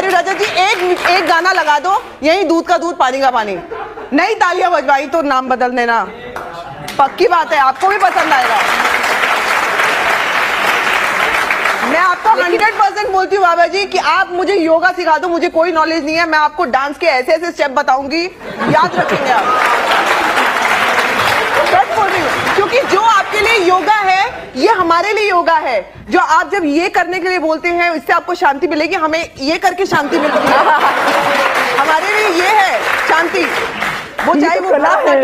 अरे रजत जी एक गाना लगा दो, यही दूध का दूध पानी का पानी, नहीं तालियां बजवाई तो नाम बदल देना, पक्की बात है आपको भी पसंद आएगा। मैं आपको 100% बोलती हूँ बाबा जी कि आप मुझे योगा सिखा दो, मुझे कोई नॉलेज नहीं है, मैं आपको डांस के ऐसे ऐसे स्टेप बताऊंगी, याद रखेंगे आप। सच बोल रही हूँ, क्योंकि जो आपके लिए योगा है ये हमारे लिए योगा है। जो आप जब ये करने के लिए बोलते हैं इससे आपको शांति मिलेगी, हमें ये करके शांति मिलती है। हमारे लिए ये है शांति, वो चाहे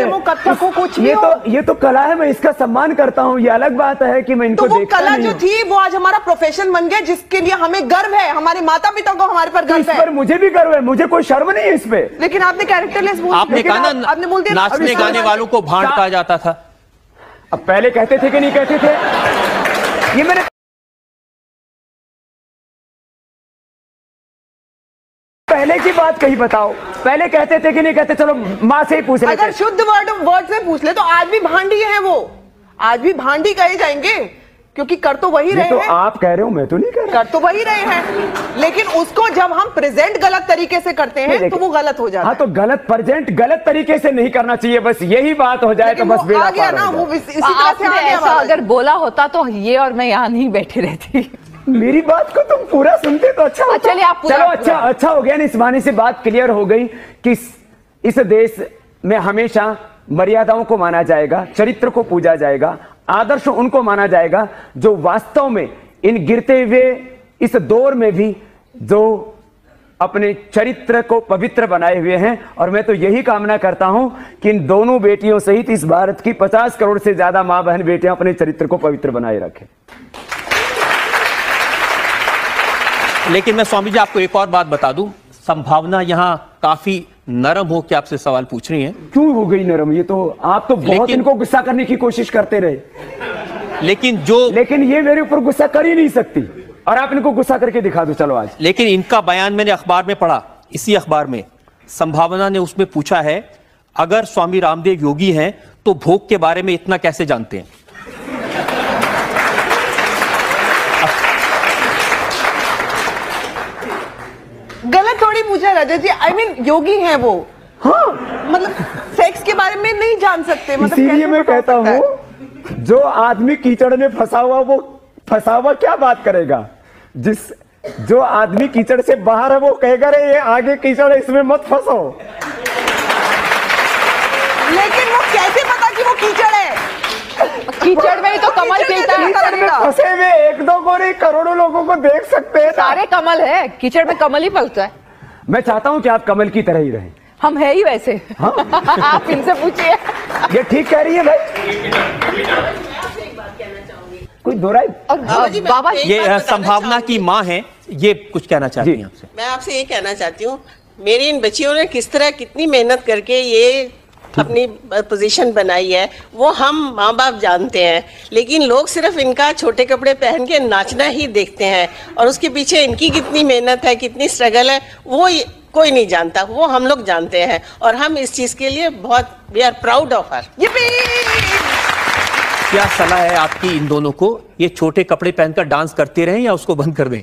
वो कथक हो कुछ भी हो। ये तो कला है, मैं इसका सम्मान करता हूँ। ये अलग बात है कि मैं इनको तो वो कला जो थी वो आज हमारा प्रोफेशन बन गया, जिसके लिए हमें गर्व है, हमारे माता पिता को हमारे पर गर्व है। इस पर मुझे भी गर्व है, मुझे कोई शर्म नहीं है इस पे। लेकिन आपने कैरेक्टरलेस बोल, आपने कहा ना, आपने बोल दिया नाचने गाने वालों को भांड कहा जाता था। अब पहले कहते थे कि नहीं कहते थे? ये मैंने पहले की बात कही, बताओ पहले कहते थे कि नहीं कहते? चलो माँ से ही पूछ लेते। अगर शुद्ध वर्ड से पूछ ले तो आज भी भांडी है, वो आज भी भांडी कहे जाएंगे, क्योंकि कर तो वही रहे हैं। आप कह रहे हो, मैं तो नहीं कह रहा। कर तो वही रहे हैं, लेकिन उसको जब हम प्रेजेंट गलत तरीके से करते हैं तो वो गलत हो जाता है। हाँ, तो गलत प्रेजेंट गलत तरीके से नहीं करना चाहिए, बस यही बात हो जाए तो बस बेड़ा आ गया ना, वो इसी तरह से आ गया। अगर बोला होता तो ये और मैं यहाँ नहीं बैठी रहती। मेरी बात को तुम पूरा सुनते तो अच्छा होता। चलिए आप चलो अच्छा हो गया ना, इस बहाने से बात क्लियर हो गई कि इस देश में हमेशा मर्यादाओं को माना जाएगा, चरित्र को पूजा जाएगा, आदर्श उनको माना जाएगा जो वास्तव में इन गिरते हुए इस दौर में भी जो अपने चरित्र को पवित्र बनाए हुए हैं। और मैं तो यही कामना करता हूं कि इन दोनों बेटियों सहित इस भारत की 50 करोड़ से ज्यादा मां बहन बेटियां अपने चरित्र को पवित्र बनाए रखें। लेकिन मैं स्वामी जी आपको एक और बात बता दूं, संभावना यहाँ काफी नरम हो के आपसे सवाल पूछ रही है। क्यों हो गई नरम? ये तो आप तो बहुत इनको गुस्सा करने की कोशिश करते रहे, लेकिन ये मेरे ऊपर गुस्सा कर ही नहीं सकती, और आप इनको गुस्सा करके दिखा दो। चलो आज। लेकिन इनका बयान मैंने अखबार में पढ़ा, इसी अखबार में संभावना ने उसमें पूछा है, अगर स्वामी रामदेव योगी हैं तो भोग के बारे में इतना कैसे जानते हैं? गलत थोड़ी पूछा रजत जी, आई मीन योगी हैं वो। हाँ, मतलब सेक्स के बारे में नहीं जान सकते, मतलब इसीलिए मैं कहता हूँ जो आदमी कीचड़ में फंसा हुआ वो फंसा हुआ क्या बात करेगा? जो आदमी कीचड़ से बाहर है वो कहेगा रे ये आगे कीचड़ है, इसमें मत फंसो। लेकिन वो कैसे पता कि वो कीचड़ है? कीचड़ में ही तो कमल खिलता है। कीचड़ में फंसे हुए एक दो को नहीं, करोड़ों लोगों को देख सकते हैं। सारे कमल है, कीचड़ में कमल ही पलता है। मैं चाहता हूं कि आप कमल की तरह ही रहें। हम है ही वैसे। हाँ? आप इनसे पूछिए। ये ठीक कह रही है भाई। कोई दोहराई? और बाबा ये संभावना की माँ है, ये कुछ कहना चाहती हैं आपसे? मैं आपसे ये कहना चाहती हूँ, मेरी इन बच्चियों ने किस तरह कितनी मेहनत करके ये अपनी पोजीशन बनाई है वो हम माँ बाप जानते हैं, लेकिन लोग सिर्फ इनका छोटे कपड़े पहन के नाचना ही देखते हैं, और उसके पीछे इनकी कितनी मेहनत है, कितनी स्ट्रगल है, वो कोई नहीं जानता, वो हम लोग जानते हैं। और हम इस चीज के लिए बहुत we are proud of her. क्या सलाह है आपकी इन दोनों को? ये छोटे कपड़े पहनकर डांस करते रहें या उसको बंद कर दें?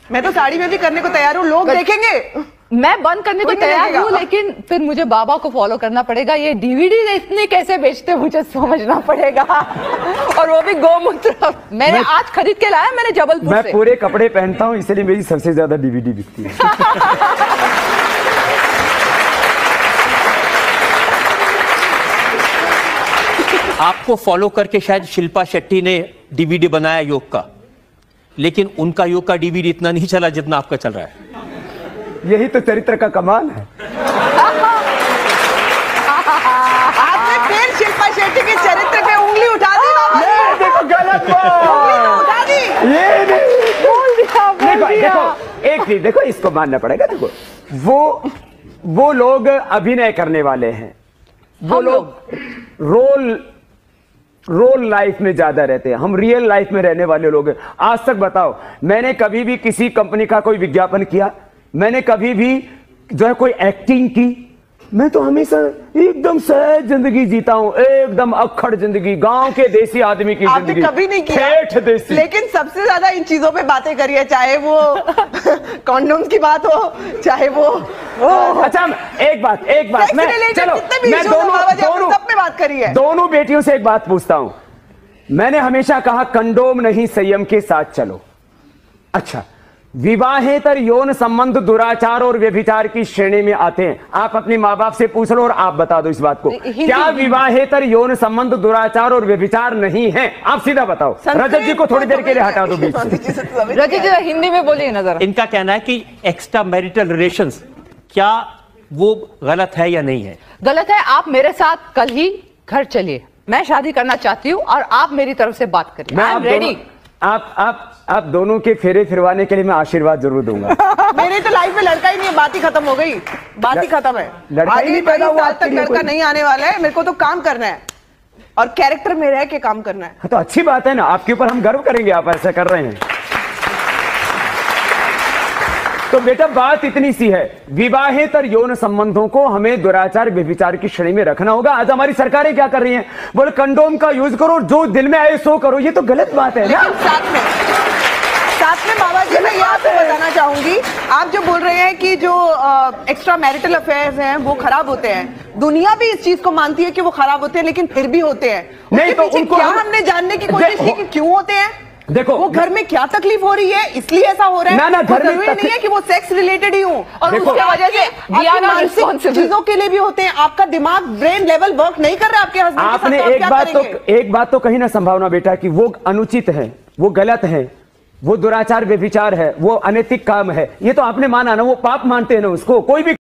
मैं तो साड़ी में भी करने को तैयार हूँ, लोग देखेंगे। मैं बंद करने को तैयार हूँ, लेकिन फिर मुझे बाबा को फॉलो करना पड़ेगा। ये डीवीडी इतनी कैसे बेचते मुझे समझना पड़ेगा। और वो भी गोमूत्र मैंने आज खरीद के लाया, मैंने जबलपुर से। मैं पूरे कपड़े पहनता हूँ, इसलिए मेरी सबसे ज्यादा डीवीडी बिकती है। आपको फॉलो करके शायद शिल्पा शेट्टी ने डीवीडी बनाया योग का, लेकिन उनका योग का डीवीडी इतना नहीं चला जितना आपका चल रहा है। यही तो चरित्र का कमाल है। आपने फिर शिल्पा शेट्टी के चरित्र पे उंगली उठा दी। देखो गलत बात उठा दी। ये देखो एक चीज देखो, इसको मानना पड़ेगा। देखो वो लोग अभिनय करने वाले हैं, वो लोग रोल लाइफ में ज्यादा रहते हैं, हम रियल लाइफ में रहने वाले लोग हैं। आज तक बताओ, मैंने कभी भी किसी कंपनी का कोई विज्ञापन किया? मैंने कभी भी जो है कोई एक्टिंग की? मैं तो हमेशा एकदम सहज जिंदगी जीता हूँ, एकदम अक्खड़ जिंदगी, गांव के देसी आदमी की आपने जिंदगी, कभी नहीं किया, ठेठ देसी। लेकिन सबसे ज्यादा इन चीजों पे बातें करिए, चाहे वो कॉन्डोम्स की बात हो, चाहे वो अच्छा एक बात मैं दोनों सब पे बात करी है। दोनों बेटियों से एक बात पूछता हूं। मैंने हमेशा कहा कंडोम नहीं, संयम के साथ चलो। अच्छा, विवाहेतर यौन संबंध दुराचार और व्यभिचार की श्रेणी में आते हैं। आप अपने माँ बाप से पूछ लो और आप बता दो इस बात को, क्या विवाहेतर यौन संबंध दुराचार और व्यभिचार नहीं है? आप सीधा बताओ। रजत जी को थोड़ी देर के लिए हटा दो बीच से। रजत जी हिंदी में बोलिए ना जरा। इनका कहना है कि एक्स्ट्रा मैरिटल रिलेशंस क्या वो गलत है या नहीं है? गलत है। आप मेरे साथ कल ही घर चलिए, मैं शादी करना चाहती हूँ और आप मेरी तरफ से बात करिए। I am ready. आप दोनों के फेरे फिरवाने के लिए मैं आशीर्वाद जरूर दूंगा। मेरे तो लाइफ में लड़का ही नहीं है, बात ही खत्म हो गई, बात ही खत्म है। लड़का ही नहीं पैदा हुआ, आज तक लड़का नहीं आने वाला है। मेरे को तो काम करना है और कैरेक्टर में रह के काम करना है। तो अच्छी बात है ना, आपके ऊपर हम गर्व करेंगे, आप ऐसा कर रहे हैं। तो बेटा बात इतनी सी है, विवाहेतर यौन संबंधों को हमें दुराचार व्यभिचार की श्रेणी में रखना होगा। आज हमारी सरकारें क्या कर रही हैं? बोले कंडोम का यूज करो, जो दिल में आए सो करो। ये तो गलत बात है ना। साथ में बाबा जी मैं ये आपको बताना चाहूंगी, आप जो बोल रहे हैं कि जो एक्स्ट्रा मैरिटल अफेयर्स हैं वो खराब होते हैं, दुनिया भी इस चीज को मानती है कि वो खराब होते हैं, लेकिन फिर भी होते हैं। नहीं तो उनको क्या हमने जानने की कोशिश की कि क्यों होते हैं? देखो वो घर में क्या तकलीफ हो रही है इसलिए ऐसा हो रहा है। ना घर में नहीं है कि वो सेक्स रिलेटेड ही हो, और उसकी वजह से मानसिक चीजों के लिए भी होते हैं। आपका दिमाग ब्रेन लेवल वर्क नहीं कर रहा आपके हस्बैंड के साथ, आपने एक बात तो कही ना संभावना बेटा कि वो अनुचित है, वो गलत है, वो दुराचार व्यभिचार है, वो अनैतिक काम है। ये तो आपने माना ना, वो पाप मानते हैं ना उसको। कोई भी